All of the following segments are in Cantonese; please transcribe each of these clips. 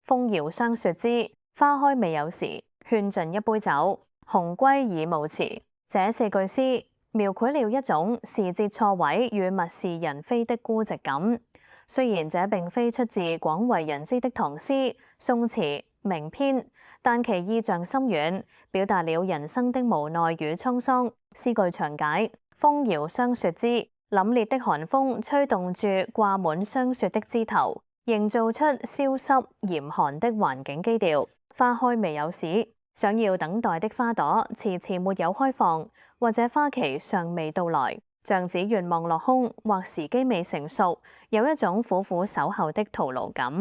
風搖霜雪之，花開未有時，勸盡一杯酒，鴻歸已無遲。這四句詩描繪了一種時節錯位與物是人非的孤寂感。雖然這並非出自廣為人知的唐詩、宋詞、名篇，但其意象深遠，表達了人生的無奈與滄桑。詩句詳解：風搖霜雪之，凜冽的寒風吹動住掛滿霜雪的枝頭，營造出蕭濕嚴寒的環境基調。花開未有時，想要等待的花朵遲遲沒有開放，或者花期尚未到來，像只願望落空，或時機未成熟，有一種苦苦守候的徒勞感。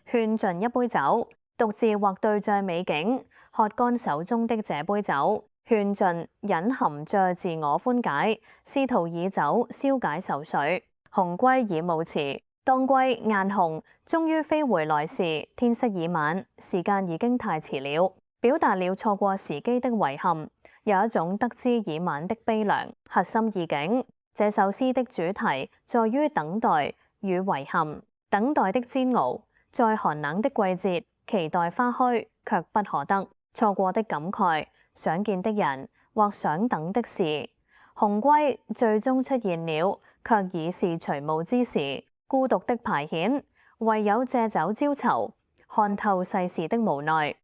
勸盡一杯酒，獨自或對着美景，喝乾手中的這杯酒。勸盡隱含着自我寬解，試圖以酒消解愁緒。鴻歸已無遲，當歸雁鴻終於飛回來時，天色已晚，時間已經太遲了，表達了錯過時機的遺憾，有一種得之已晚的悲涼。核心意境：這首詩的主題在於等待與遺憾，等待的煎熬，在寒冷的季節期待花開卻不可得，錯過的感慨，想見的人或想等的事。鴻歸最終出現了，卻已是隨暮之時，孤獨的排遣，唯有借酒澆愁，看透世事的無奈。